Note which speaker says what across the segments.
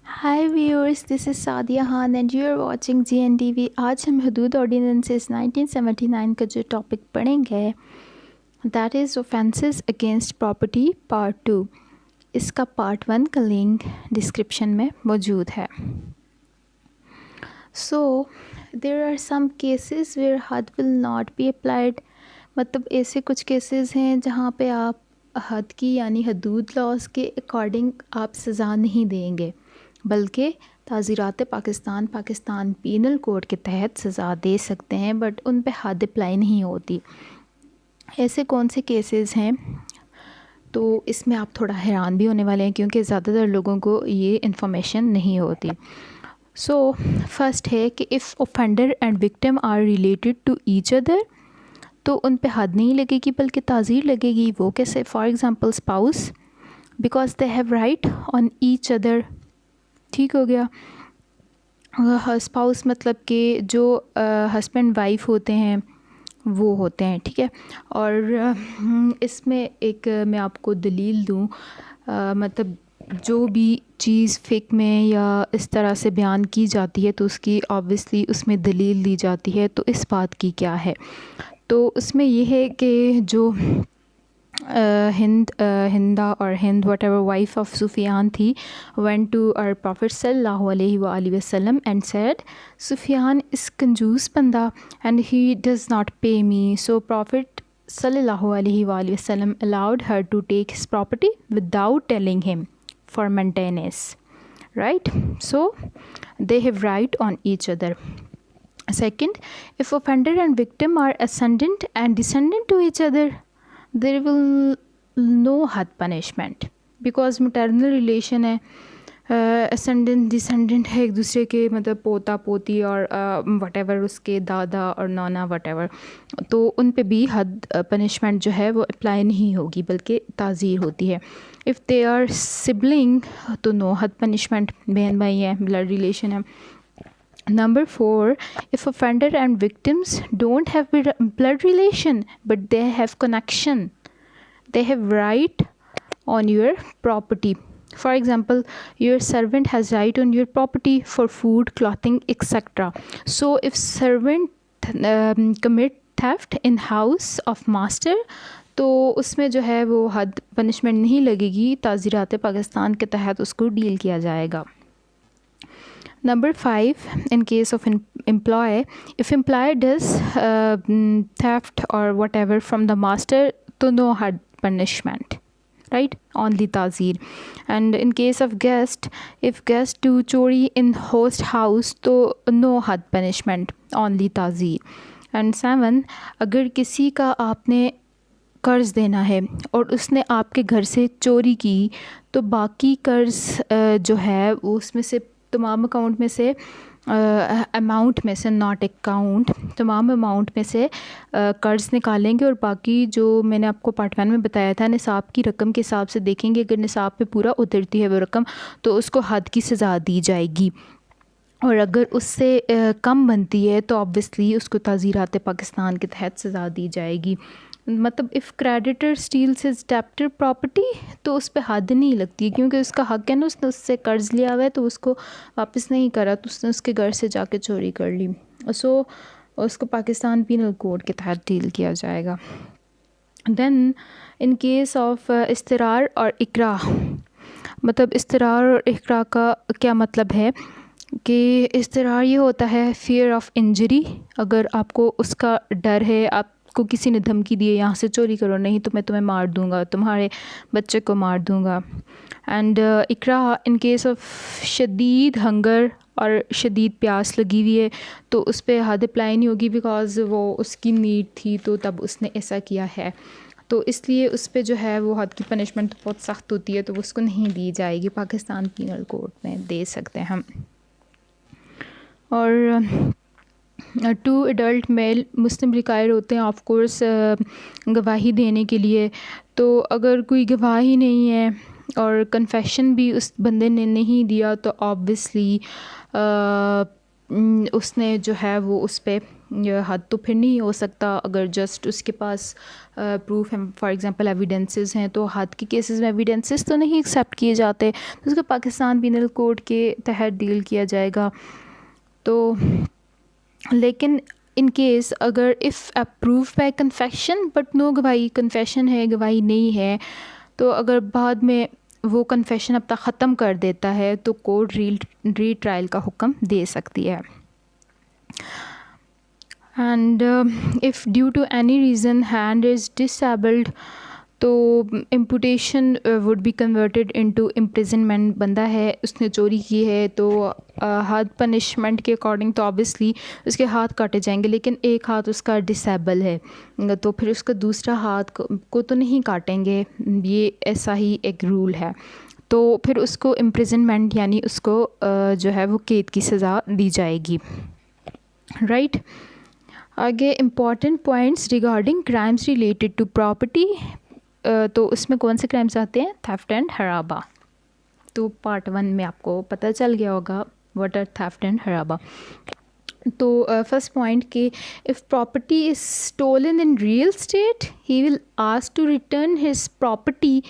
Speaker 1: Hi viewers, this is Sadia Khan and you are watching GNTV। आज हम हदूद ऑर्डिनेंसेस 1979 का जो टॉपिक पढ़ेंगे that is offences against property part 2। इसका पार्ट 1 का लिंक डिस्क्रिप्शन में मौजूद है। So there are some cases where हद विल नॉट बी अप्लाइड। मतलब ऐसे कुछ केसेस हैं जहाँ पे आप हद की यानी हदूद लॉज के अकॉर्डिंग आप सज़ा नहीं देंगे, बल्कि ताज़ीरात पाकिस्तान पीनल कोड के तहत सज़ा दे सकते हैं, बट उन पे हद अप्लाई नहीं होती। ऐसे कौन से केसेस हैं? तो इसमें आप थोड़ा हैरान भी होने वाले हैं क्योंकि ज़्यादातर लोगों को ये इन्फॉर्मेशन नहीं होती। सो फर्स्ट है कि if offender and victim are related to each other, तो उन पे हद नहीं लगेगी बल्कि ताज़ीर लगेगी। वो कैसे? For example spouse, because they have right on each other. ठीक हो गया। स्पाउस मतलब कि जो हस्बैंड वाइफ होते हैं वो होते हैं, ठीक है। और इसमें एक मैं आपको दलील दूँ, मतलब जो भी चीज़ फ़िक में या इस तरह से बयान की जाती है तो उसकी ऑब्वियसली उसमें दलील दी जाती है। तो इस बात की क्या है? तो उसमें ये है कि जो हिंदा और Hind whatever wife of Sufyan थी, went to our Prophet sallallahu alaihi wasallam and said, Sufyan is कंजूस बंदा and he does not pay me. So Prophet sallallahu alaihi wasallam allowed her to take his property without telling him for maintenance. Right? So they have right on each other. Second, if offender and victim are ascendant and descendant to each other, there will no had punishment because maternal relation है, ascendant descendant है एक दूसरे के, मतलब पोता पोती और whatever उसके दादा और नाना whatever, तो उन पे भी हद punishment जो है वो अप्लाई नहीं होगी बल्कि ताज़ीर होती है। इफ़ दे आर सिबलिंग तो नो हद punishment, बहन भाई है, ब्लड रिलेशन है। Number 4, if offender and victims don't have blood relation but they have connection, they have right on your property. For example, your servant has right on your property for food, clothing, etc. So if servant commit theft in house of master, तो उसमें जो है वो हद punishment नहीं लगेगी, ताज़ीरात पाकिस्तान के तहत उसको डील किया जाएगा। Number 5, in case of employee, if employee does theft or whatever from the master, तो no hard punishment, right? Only tazir. And in case of guest, if guest do chori in host house, तो no hard punishment, only tazir. And 7, अगर किसी का आपने कर्ज़ देना है और उसने आपके घर से चोरी की, तो बाकी कर्ज़ जो है वो उसमें से तमाम अकाउंट में से अमाउंट में से, नॉट अकाउंट, तमाम अमाउंट में से कर्ज़ निकालेंगे और बाकी जो मैंने आपको पार्ट 1 में बताया था निसाब की रकम के हिसाब से देखेंगे। अगर निसाब पे पूरा उतरती है वो रकम तो उसको हद की सज़ा दी जाएगी, और अगर उससे कम बनती है तो ऑब्वियसली उसको ताज़ीरात पाकिस्तान के तहत सज़ा दी जाएगी। मतलब if creditor steals his debtor property, तो उस पर हद नहीं लगती क्योंकि उसका हक है ना, उसने उससे कर्ज़ लिया हुआ है तो उसको वापस नहीं करा, तो उसने उसके घर से जाके चोरी कर ली, सो उसको पाकिस्तान पीनल कोड के तहत डील किया जाएगा। देन इन केस ऑफ इस्तरार और इकरा, मतलब इस्तरार और इकरा का क्या मतलब है कि इस्तरार ये होता है फ़ियर ऑफ इंजरी। अगर आपको उसका डर है, आपको किसी ने धमकी दी है यहाँ से चोरी करो, नहीं तो मैं तुम्हें मार दूँगा, तुम्हारे बच्चे को मार दूँगा। एंड इकरा इन केस ऑफ शदीद हंगर और शदीद प्यास लगी हुई है, तो उस पर हद अप्लाई नहीं होगी बिकॉज़ वो उसकी नीड थी तो तब उसने ऐसा किया है, तो इसलिए उस पर जो है वो हद की पनिशमेंट बहुत सख्त होती है, तो उसको नहीं दी जाएगी। पाकिस्तान पीनल कोड में दे सकते हैं हम। और 2 एडल्ट मेल मुस्लिम रिक्वायर होते हैं ऑफ कोर्स गवाही देने के लिए। तो अगर कोई गवाही नहीं है और कन्फेशन भी उस बंदे ने नहीं दिया तो ऑब्वियसली उसने जो है वो उस पर हद तो फिर नहीं हो सकता। अगर जस्ट उसके पास प्रूफ है, फॉर एग्जांपल एविडेंसेस हैं, तो हद के केसेस में एविडेंसेस तो नहीं एक्सेप्ट किए जाते, तो उसको पाकिस्तान पिनल कोड के तहत डील किया जाएगा। तो लेकिन इन केस अगर if approve by confession but no गवाही, कन्फेशन है गवाही नहीं है, तो अगर बाद में वो कन्फेशन अपना ख़त्म कर देता है तो कोर्ट री ट्रायल का हुक्म दे सकती है। And if due to any reason hand is disabled तो amputation would be converted into imprisonment. बंदा है, उसने चोरी की है, तो हाथ पनिशमेंट के अकॉर्डिंग तो ऑब्वियसली उसके हाथ काटे जाएंगे, लेकिन एक हाथ उसका डिसेबल है तो फिर उसका दूसरा हाथ को तो नहीं काटेंगे, ये ऐसा ही एक रूल है। तो फिर उसको इम्प्रिजनमेंट यानी उसको जो है वो कैद की सज़ा दी जाएगी, राइट। आगे important points regarding crimes related to property, तो उसमें कौन से क्राइम्स आते हैं? थेफ्ट एंड हराबा। तो पार्ट 1 में आपको पता चल गया होगा व्हाट आर थेफ्ट एंड हराबा। तो फर्स्ट पॉइंट कि if property is stolen in real state he will ask to return his property.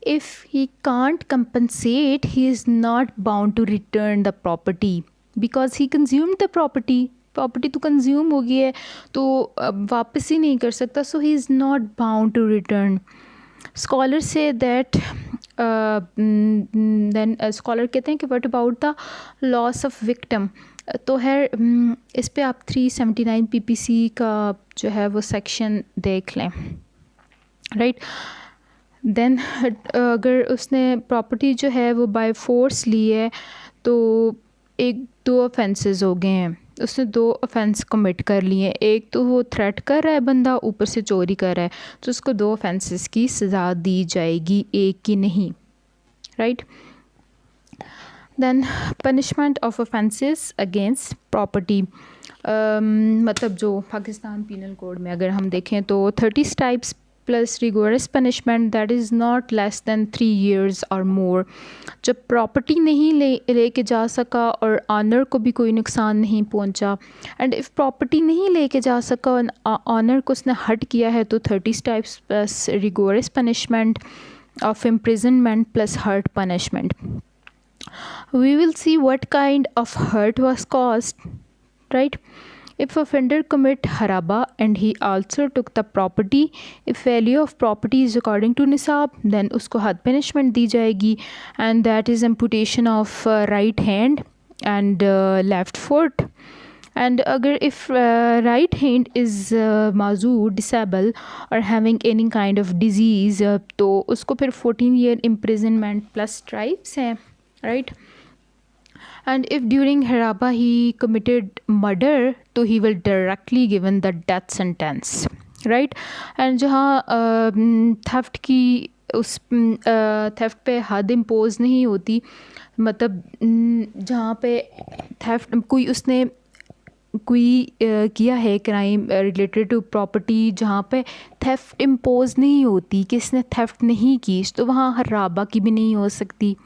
Speaker 1: If he can't compensate, he is not bound to return the property because he consumed the property. Property तो consume हो गई है, तो वापस ही नहीं कर सकता, so he is not bound to return. Scholar से दैट देन स्कॉलर कहते हैं कि what about the loss of victim. तो है इस पे आप 379 पीपीसी का जो है वो सेक्शन देख लें, राइट। देन अगर उसने प्रॉपर्टी जो है वो बाय फोर्स ली है तो एक दो ऑफेंसेस हो गए हैं, उसने 2 ऑफेंस कमिट कर लिए हैं। एक तो वो थ्रेट कर रहा है बंदा, ऊपर से चोरी कर रहा है, तो उसको 2 ऑफेंसेस की सज़ा दी जाएगी, एक की नहीं, right. Then punishment of offences against property, मतलब जो पाकिस्तान पीनल कोड में अगर हम देखें तो 30 types plus rigorous punishment that is not less than 3 years और मोर। जब प्रॉपर्टी नहीं लेके जा सका और ऑनर को भी कोई नुकसान नहीं पहुंचा, एंड इफ़ प्रॉपर्टी नहीं लेके जा सका और ऑनर को उसने हर्ट किया है, तो 30 types plus rigorous punishment of imprisonment plus hurt punishment. We will see what kind of hurt was caused, right? If offender commit haraba and he also took the property, if value of property is according to nisab, then उसको हद punishment दी जाएगी, and that is amputation of right hand and left foot. And अगर if right hand is mazur, disable or having any kind of disease, तो उसको फिर 14 year imprisonment plus stripes है, right? And if during haraba he committed murder, तो he will directly given the death sentence, right? And जहाँ theft की उस theft पे हद इम्पोज नहीं होती, मतलब जहाँ पे थेफ्ट कोई उसने कोई किया है क्राइम रिलेटेड टू प्रॉपर्टी जहाँ पे थेफ्ट इम्पोज नहीं होती, किसने थेफ्ट नहीं की, तो वहाँ हराबा की भी नहीं हो सकती,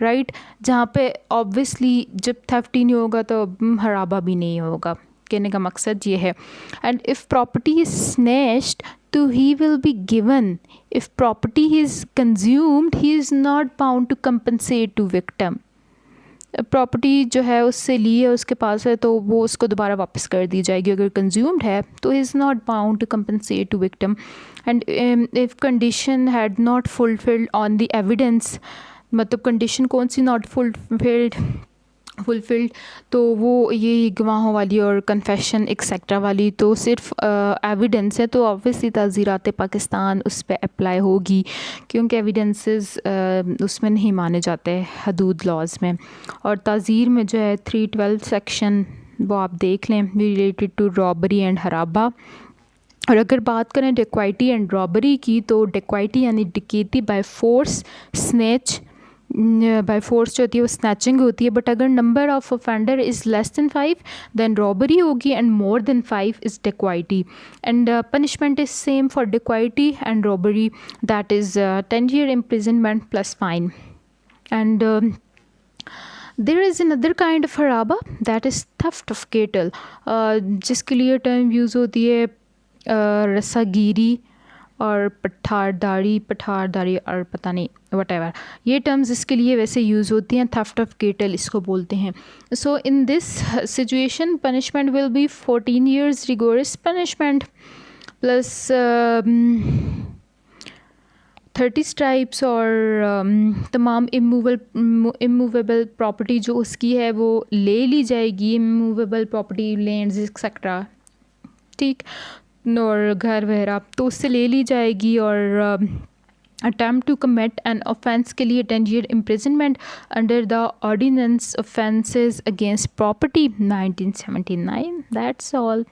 Speaker 1: राइट। जहाँ पे ऑब्वियसली जब थेफ्ट ही नहीं होगा तो हराबा भी नहीं होगा, कहने का मकसद ये है। And if property is snatched तो he will be given, if property is consumed he is not bound to compensate to victim. Property जो है उससे ली है, उसके पास है, तो वो उसको दोबारा वापस कर दी जाएगी। अगर कंज्यूम्ड है तो he is not bound to compensate to victim. And if condition had not fulfilled on the evidence, मतलब कंडीशन कौन सी नॉट फुलफिल्ड, तो वो ये गवाहों वाली और कन्फेशन एक्सेट्रा वाली तो सिर्फ एविडेंस है, तो ऑब्वियसली ताज़ीरात पाकिस्तान उस पर अप्लाई होगी, क्योंकि एविडेंसेस उसमें नहीं माने जाते हदूद लॉज में। और ताज़ीर में जो है 312 सेक्शन वो आप देख लें, रिलेटेड टू रॉबरी एंड हराबा। और अगर बात करें डिक्वाइटी एंड रॉबरी की, तो डिक्वाइटी यानी डकैती by force, snatch by force जो होती है वो स्नैचिंग होती है, बट अगर number of offender is less than 5 then robbery होगी, and more than 5 is dacoity. And punishment is same for dacoity and robbery, that is 10 year imprisonment plus fine. And there is another kind of हराबा that is theft of cattle, जिसके लिए term use होती है रसागिरी और पठारदारी और पता नहीं whatever, ये टर्म्स इसके लिए वैसे यूज़ होती हैं। थफ्ट ऑफ केटल इसको बोलते हैं। So in this situation punishment will be 14 years rigorous punishment plus 30 stripes और तमाम इमूवेबल प्रॉपर्टी जो उसकी है वो ले ली जाएगी, इमूवेबल प्रॉपर्टी लैंड्स एक्सेट्रा, ठीक, और घर वगैरह तो उससे ले ली जाएगी। और attempt to commit an offence के लिए 10 year imprisonment under the ordinance offences against property 1979। That's all.